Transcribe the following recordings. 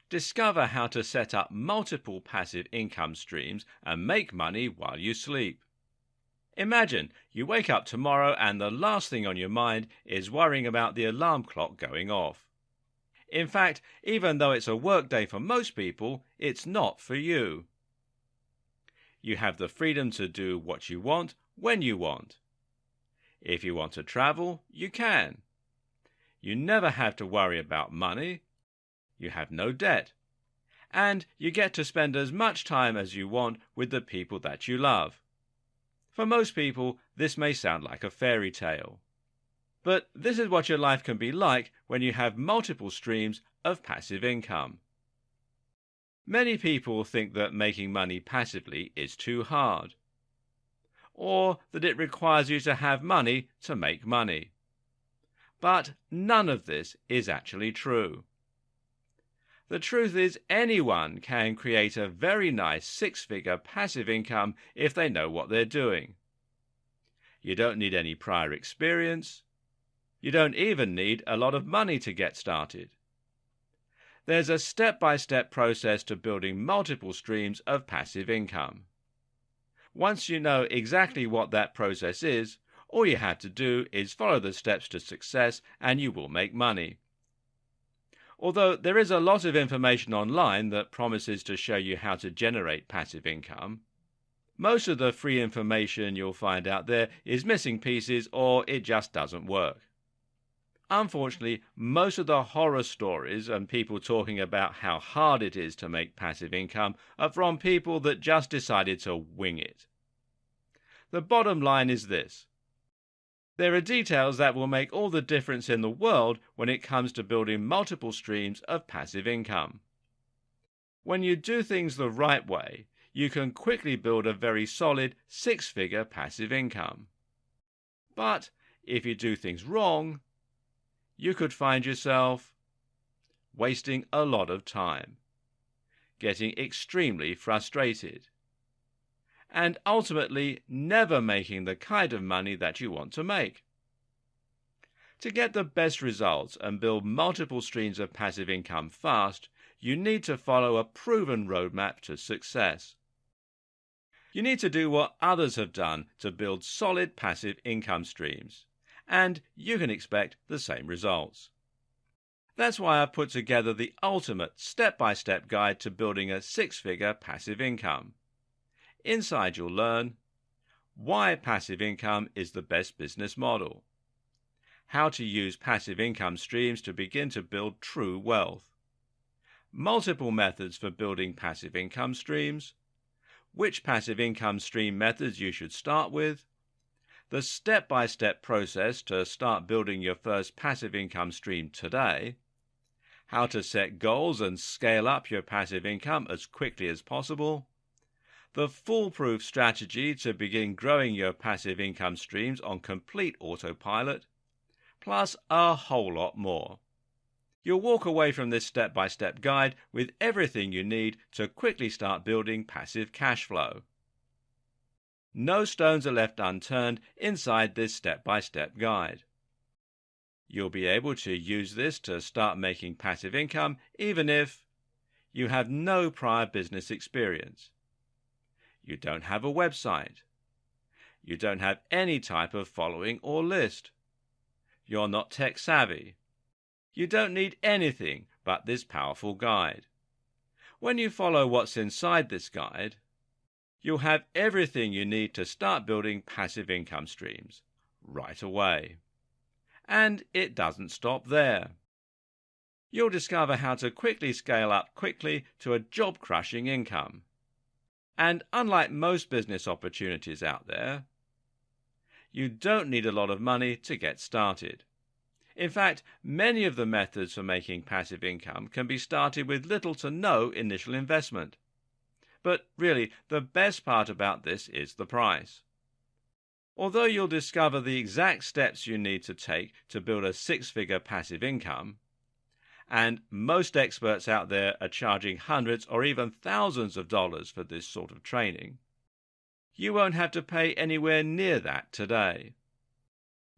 Discover how to set up multiple passive income streams and make money while you sleep. Imagine you wake up tomorrow and the last thing on your mind is worrying about the alarm clock going off. In fact, even though it's a work day for most people, it's not for you. You have the freedom to do what you want when you want. If you want to travel, you can. You never have to worry about money. You have no debt. And you get to spend as much time as you want with the people that you love. For most people, this may sound like a fairy tale. But this is what your life can be like when you have multiple streams of passive income. Many people think that making money passively is too hard, or that it requires you to have money to make money. But none of this is actually true. The truth is anyone can create a very nice six-figure passive income if they know what they're doing. You don't need any prior experience. You don't even need a lot of money to get started. There's a step-by-step process to building multiple streams of passive income. Once you know exactly what that process is, all you have to do is follow the steps to success and you will make money. Although there is a lot of information online that promises to show you how to generate passive income, most of the free information you'll find out there is missing pieces or it just doesn't work. Unfortunately, most of the horror stories and people talking about how hard it is to make passive income are from people that just decided to wing it. The bottom line is this. There are details that will make all the difference in the world when it comes to building multiple streams of passive income. When you do things the right way, you can quickly build a very solid six-figure passive income. But if you do things wrong, you could find yourself wasting a lot of time, getting extremely frustrated, and ultimately never making the kind of money that you want to make. To get the best results and build multiple streams of passive income fast, you need to follow a proven roadmap to success. You need to do what others have done to build solid passive income streams, and you can expect the same results. That's why I've put together the ultimate step-by-step guide to building a six-figure passive income. Inside you'll learn why passive income is the best business model, how to use passive income streams to begin to build true wealth, multiple methods for building passive income streams, which passive income stream methods you should start with, the step-by-step process to start building your first passive income stream today, how to set goals and scale up your passive income as quickly as possible, the foolproof strategy to begin growing your passive income streams on complete autopilot, plus a whole lot more. You'll walk away from this step-by-step guide with everything you need to quickly start building passive cash flow. No stones are left unturned inside this step-by-step guide. You'll be able to use this to start making passive income even if you have no prior business experience. You don't have a website. You don't have any type of following or list. You're not tech savvy. You don't need anything but this powerful guide. When you follow what's inside this guide, you'll have everything you need to start building passive income streams right away. And it doesn't stop there. You'll discover how to quickly scale up quickly to a job-crushing income. And unlike most business opportunities out there, you don't need a lot of money to get started. In fact, many of the methods for making passive income can be started with little to no initial investment. But really, the best part about this is the price. Although you'll discover the exact steps you need to take to build a six-figure passive income, and most experts out there are charging hundreds or even thousands of dollars for this sort of training, you won't have to pay anywhere near that today.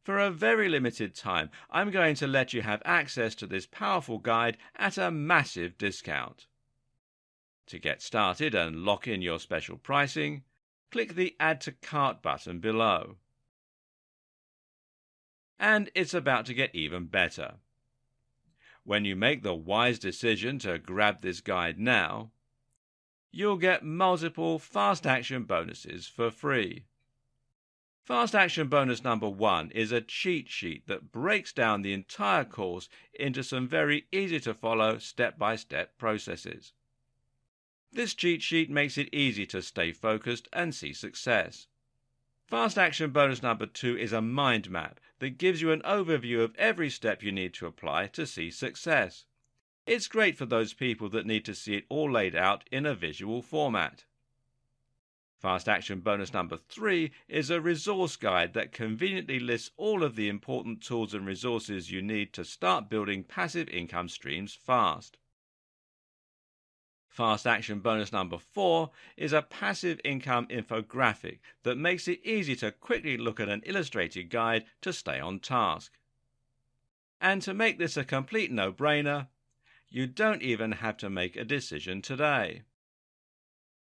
For a very limited time, I'm going to let you have access to this powerful guide at a massive discount. To get started and lock in your special pricing, click the Add to Cart button below. And it's about to get even better. When you make the wise decision to grab this guide now, you'll get multiple fast action bonuses for free. Fast action bonus number 1 is a cheat sheet that breaks down the entire course into some very easy to follow step-by-step processes. This cheat sheet makes it easy to stay focused and see success. Fast action bonus number 2 is a mind map that gives you an overview of every step you need to apply to see success. It's great for those people that need to see it all laid out in a visual format. Fast action bonus number 3 is a resource guide that conveniently lists all of the important tools and resources you need to start building passive income streams fast. Fast action bonus number 4 is a passive income infographic that makes it easy to quickly look at an illustrated guide to stay on task. And to make this a complete no-brainer, you don't even have to make a decision today.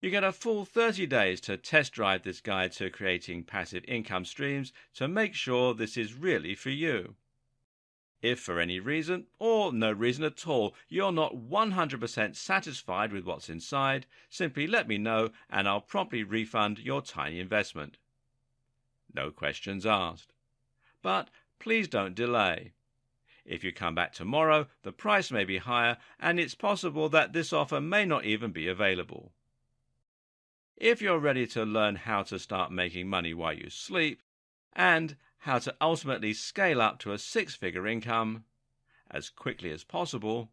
You get a full 30 days to test drive this guide to creating passive income streams to make sure this is really for you. If for any reason, or no reason at all, you're not 100% satisfied with what's inside, simply let me know and I'll promptly refund your tiny investment. No questions asked. But please don't delay. If you come back tomorrow, the price may be higher and it's possible that this offer may not even be available. If you're ready to learn how to start making money while you sleep, and how to ultimately scale up to a 6-figure income as quickly as possible,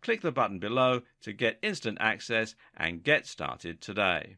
click the button below to get instant access and get started today.